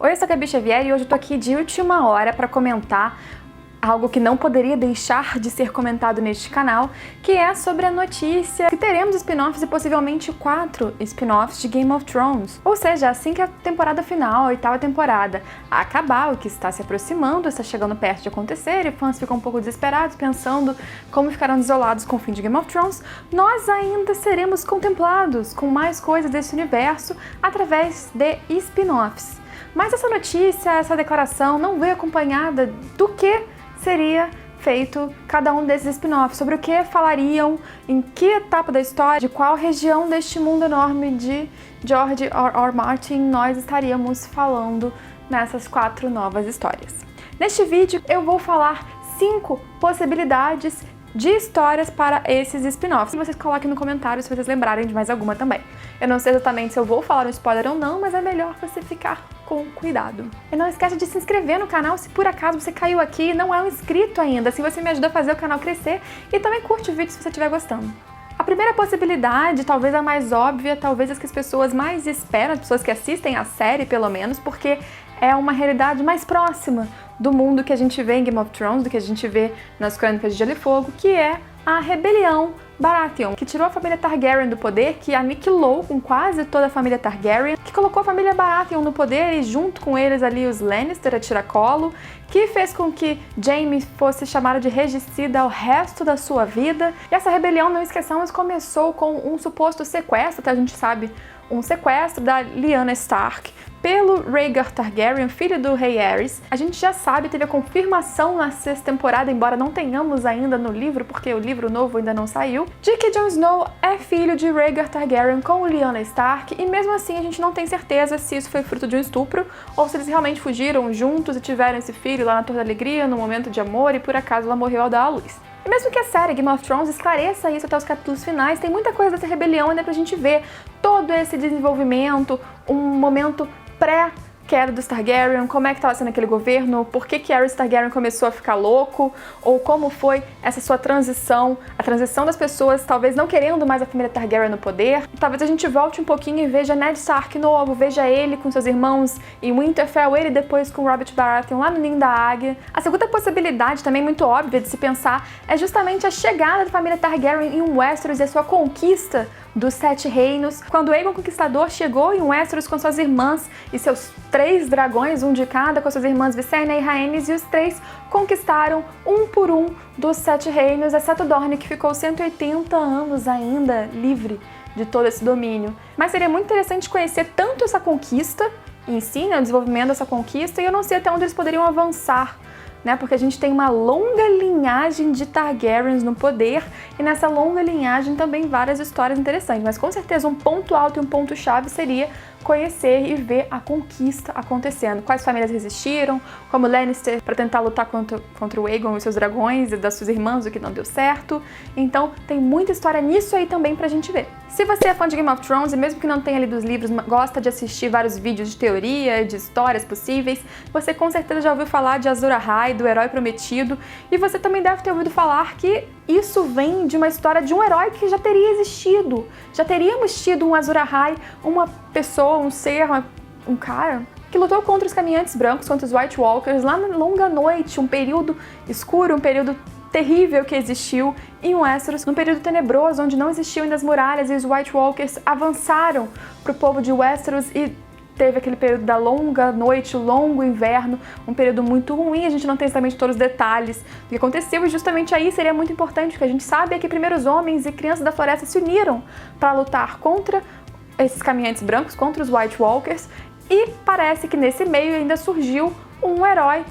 Oi, eu sou a Gabi Xavier e hoje eu tô aqui de última hora para comentar algo que não poderia deixar de ser comentado neste canal, que é sobre a notícia que teremos spin-offs e possivelmente 4 spin-offs de Game of Thrones. Ou seja, assim que a temporada final, a 8ª temporada, acabar, o que está se aproximando, está chegando perto de acontecer e fãs ficam um pouco desesperados pensando como ficarão desolados com o fim de Game of Thrones, nós ainda seremos contemplados com mais coisas desse universo através de spin-offs. Mas essa notícia, essa declaração não veio acompanhada do que seria feito cada um desses spin-offs, sobre o que falariam, em que etapa da história, de qual região deste mundo enorme de George R.R. Martin nós estaríamos falando nessas 4 novas histórias. Neste vídeo eu vou falar 5 possibilidades de histórias para esses spin-offs. E vocês coloquem no comentário se vocês lembrarem de mais alguma também. Eu não sei exatamente se eu vou falar um spoiler ou não, mas é melhor você ficar com cuidado. E não esqueça de se inscrever no canal se por acaso você caiu aqui e não é um inscrito ainda, assim você me ajuda a fazer o canal crescer, e também curte o vídeo se você estiver gostando. A primeira possibilidade, talvez a mais óbvia, talvez as que as pessoas mais esperam, as pessoas que assistem a série pelo menos, porque é uma realidade mais próxima do mundo que a gente vê em Game of Thrones, do que a gente vê nas Crônicas de Gelo e Fogo, que é a rebelião Baratheon, que tirou a família Targaryen do poder, que aniquilou com quase toda a família Targaryen, que colocou a família Baratheon no poder e junto com eles ali os Lannister a tiracolo, que fez com que Jaime fosse chamada de regicida ao resto da sua vida. E essa rebelião, não esqueçamos, começou com um suposto sequestro, até a gente sabe, um sequestro da Lyanna Stark pelo Rhaegar Targaryen, filho do rei Aerys. A gente já sabe, teve a confirmação na 6ª temporada, embora não tenhamos ainda no livro, porque o livro novo ainda não saiu, de que Jon Snow é filho de Rhaegar Targaryen com Lyanna Stark, e mesmo assim a gente não tem certeza se isso foi fruto de um estupro, ou se eles realmente fugiram juntos e tiveram esse filho lá na Torre da Alegria, no momento de amor, e por acaso ela morreu ao dar à luz. E mesmo que a série Game of Thrones esclareça isso até os capítulos finais, tem muita coisa dessa rebelião ainda pra gente ver. Todo esse desenvolvimento, um momento pré-queda dos Targaryen, como é que estava sendo aquele governo, por que Aerys Targaryen começou a ficar louco, ou como foi essa sua transição, a transição das pessoas talvez não querendo mais a família Targaryen no poder. Talvez a gente volte um pouquinho e veja Ned Stark novo, veja ele com seus irmãos em Winterfell, ele depois com Robert Baratheon lá no Ninho da Águia. A segunda possibilidade, também muito óbvia de se pensar, é justamente a chegada da família Targaryen em Westeros e a sua conquista dos 7 reinos. Quando Aegon Conquistador chegou em Westeros com suas irmãs e seus 3 dragões, um de cada, com suas irmãs Visenya e Rhaenys, e os 3 conquistaram um por um dos 7 reinos, exceto Dorne, que ficou 180 anos ainda livre de todo esse domínio. Mas seria muito interessante conhecer tanto essa conquista em si, né, o desenvolvimento dessa conquista, e eu não sei até onde eles poderiam avançar, né, porque a gente tem uma longa linhagem de Targaryens no poder, e nessa longa linhagem também várias histórias interessantes, mas com certeza um ponto alto e um ponto chave seria conhecer e ver a conquista acontecendo. Quais famílias resistiram, como Lannister para tentar lutar contra o Aegon e seus dragões e das suas irmãs, o que não deu certo. Então tem muita história nisso aí também pra gente ver. Se você é fã de Game of Thrones e mesmo que não tenha lido os livros, gosta de assistir vários vídeos de teoria, de histórias possíveis, você com certeza já ouviu falar de Azor Ahai, do herói prometido, e você também deve ter ouvido falar que isso vem de uma história de um herói que já teria existido. Já teríamos tido um Azor Ahai, uma pessoa, um ser, um cara que lutou contra os caminhantes brancos, contra os White Walkers, lá na longa noite, um período escuro, um período terrível que existiu em Westeros, num período tenebroso onde não existiam ainda as muralhas e os White Walkers avançaram para o povo de Westeros e teve aquele período da longa noite, o longo inverno, um período muito ruim, a gente não tem exatamente todos os detalhes do que aconteceu, e justamente aí seria muito importante, porque a gente sabe é que primeiro os homens e crianças da floresta se uniram para lutar contra esses caminhantes brancos, contra os White Walkers, e parece que nesse meio ainda surgiu um herói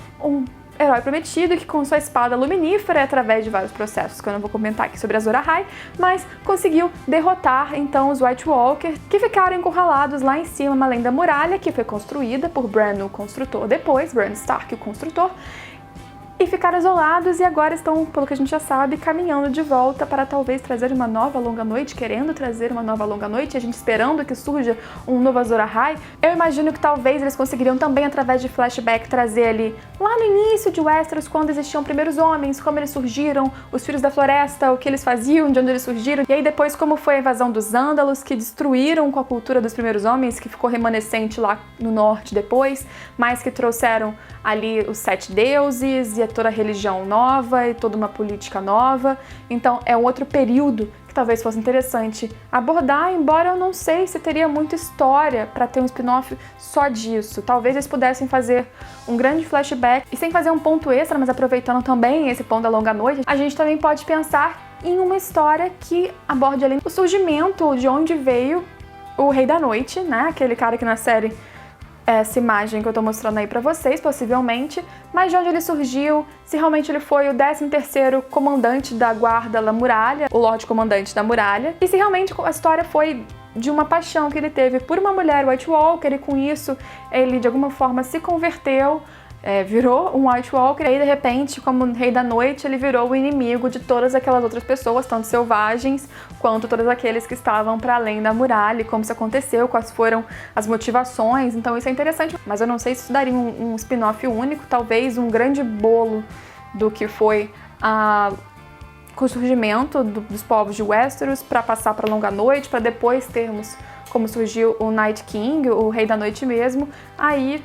prometido que com sua espada luminífera, através de vários processos que eu não vou comentar aqui sobre Azor Ahai, mas conseguiu derrotar então os White Walkers, que ficaram encurralados lá em cima, além da muralha, que foi construída por Bran, o construtor, depois Bran Stark, o construtor, e ficaram isolados e agora estão, pelo que a gente já sabe, caminhando de volta para talvez trazer uma nova longa noite, querendo trazer uma nova longa noite, a gente esperando que surja um novo Azor Ahai. Eu imagino que talvez eles conseguiriam também, através de flashback, trazer ali, lá no início de Westeros, quando existiam primeiros homens, como eles surgiram, os Filhos da Floresta, o que eles faziam, de onde eles surgiram, e aí depois como foi a invasão dos Ândalos, que destruíram com a cultura dos primeiros homens, que ficou remanescente lá no norte depois, mas que trouxeram ali os 7 deuses e toda a religião nova e toda uma política nova. Então é um outro período que talvez fosse interessante abordar, embora eu não sei se teria muita história para ter um spin-off só disso. Talvez eles pudessem fazer um grande flashback e sem fazer um ponto extra, mas aproveitando também esse ponto da longa noite, a gente também pode pensar em uma história que aborde ali o surgimento, de onde veio o Rei da Noite, né? Aquele cara que na série, essa imagem que eu tô mostrando aí pra vocês, possivelmente, mas de onde ele surgiu, se realmente ele foi o 13º comandante da guarda da muralha, o Lorde Comandante da muralha, e se realmente a história foi de uma paixão que ele teve por uma mulher White Walker, e com isso ele de alguma forma se converteu, virou um White Walker, e aí de repente, como Rei da Noite, ele virou o inimigo de todas aquelas outras pessoas, tanto selvagens quanto todos aqueles que estavam para além da muralha, e como isso aconteceu, quais foram as motivações. Então isso é interessante, mas eu não sei se isso daria um spin-off único, talvez um grande bolo do que foi o surgimento dos povos de Westeros, para passar para Longa Noite, para depois termos como surgiu o Night King, o Rei da Noite mesmo. Aí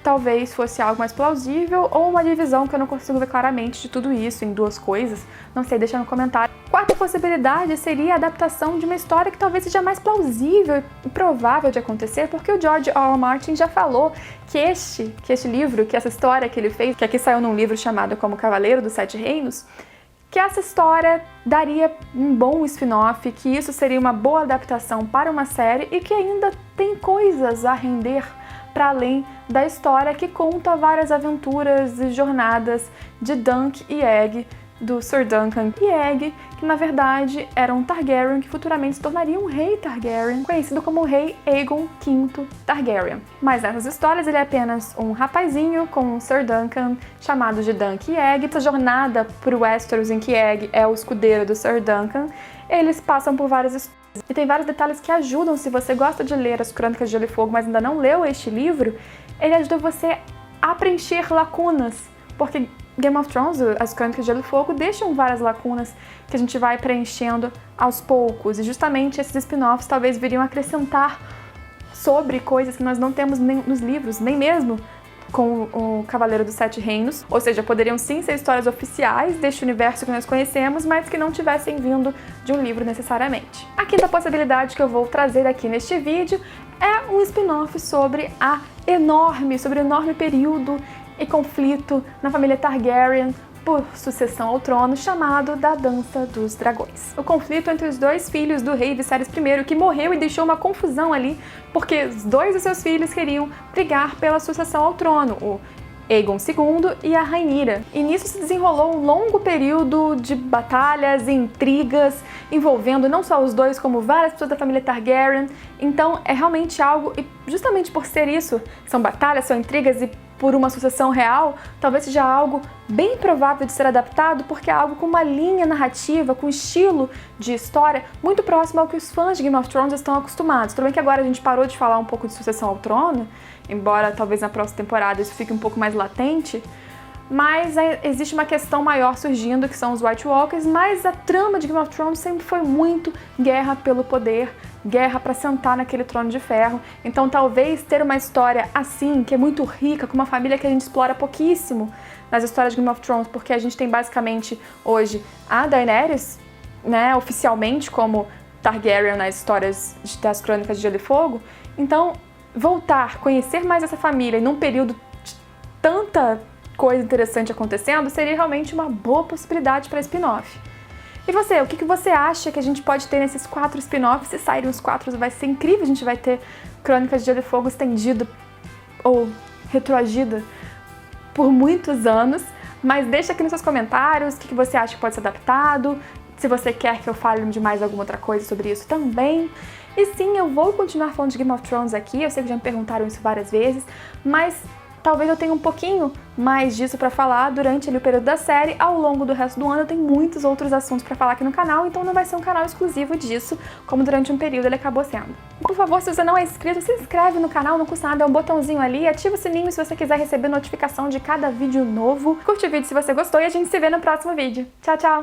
talvez fosse algo mais plausível, ou uma divisão que eu não consigo ver claramente de tudo isso em duas coisas. Não sei, deixa no comentário. Quarta possibilidade seria a adaptação de uma história que talvez seja mais plausível e provável de acontecer, porque o George R. R. Martin já falou que este livro, que essa história que ele fez, que aqui saiu num livro chamado como Cavaleiro dos Sete Reinos, que essa história daria um bom spin-off, que isso seria uma boa adaptação para uma série e que ainda tem coisas a render para além da história, que conta várias aventuras e jornadas de Dunk e Egg, do Sir Duncan e Egg, que na verdade era um Targaryen que futuramente se tornaria um rei Targaryen, conhecido como o rei Aegon V Targaryen. Mas nessas histórias ele é apenas um rapazinho com um Sir Duncan, chamado de Dunk e Egg. Essa jornada por Westeros, em que Egg é o escudeiro do Sir Duncan, eles passam por várias histórias. E tem vários detalhes que ajudam, se você gosta de ler as Crônicas de Gelo e Fogo, mas ainda não leu este livro, ele ajuda você a preencher lacunas, porque Game of Thrones, as Crônicas de Gelo e Fogo, deixam várias lacunas que a gente vai preenchendo aos poucos, e justamente esses spin-offs talvez viriam acrescentar sobre coisas que nós não temos nem nos livros, nem mesmo com o Cavaleiro dos Sete Reinos, ou seja, poderiam sim ser histórias oficiais deste universo que nós conhecemos, mas que não tivessem vindo de um livro necessariamente. A quinta possibilidade que eu vou trazer aqui neste vídeo é um spin-off sobre sobre o enorme período e conflito na família Targaryen por sucessão ao trono, chamado da Dança dos Dragões. O conflito entre os dois filhos do rei Viserys I, que morreu e deixou uma confusão ali, porque os dois dos seus filhos queriam brigar pela sucessão ao trono, o Aegon II e a Rhaenyra. E nisso se desenrolou um longo período de batalhas e intrigas, envolvendo não só os dois, como várias pessoas da família Targaryen. Então é realmente algo, e justamente por ser isso, são batalhas, são intrigas e por uma sucessão real, talvez seja algo bem provável de ser adaptado, porque é algo com uma linha narrativa, com um estilo de história muito próximo ao que os fãs de Game of Thrones estão acostumados. Tudo bem que agora a gente parou de falar um pouco de sucessão ao trono, embora talvez na próxima temporada isso fique um pouco mais latente, mas existe uma questão maior surgindo, que são os White Walkers, mas a trama de Game of Thrones sempre foi muito guerra pelo poder, guerra para sentar naquele trono de ferro. Então talvez ter uma história assim, que é muito rica, com uma família que a gente explora pouquíssimo nas histórias de Game of Thrones, porque a gente tem basicamente hoje a Daenerys, né, oficialmente como Targaryen nas histórias das Crônicas de Gelo e Fogo. Então voltar, conhecer mais essa família num período de tanta coisa interessante acontecendo, seria realmente uma boa possibilidade para spin-off. E você, o que você acha que a gente pode ter nesses 4 spin-offs? Se saírem os 4, vai ser incrível, a gente vai ter Crônicas de Gelo e Fogo estendido ou retroagida por muitos anos, mas deixa aqui nos seus comentários o que você acha que pode ser adaptado, se você quer que eu fale de mais alguma outra coisa sobre isso também. E sim, eu vou continuar falando de Game of Thrones aqui, eu sei que já me perguntaram isso várias vezes, mas talvez eu tenha um pouquinho mais disso pra falar durante ali o período da série. Ao longo do resto do ano eu tenho muitos outros assuntos pra falar aqui no canal, então não vai ser um canal exclusivo disso, como durante um período ele acabou sendo. Por favor, se você não é inscrito, se inscreve no canal, não custa nada, é um botãozinho ali, ativa o sininho se você quiser receber notificação de cada vídeo novo. Curte o vídeo se você gostou e a gente se vê no próximo vídeo. Tchau, tchau!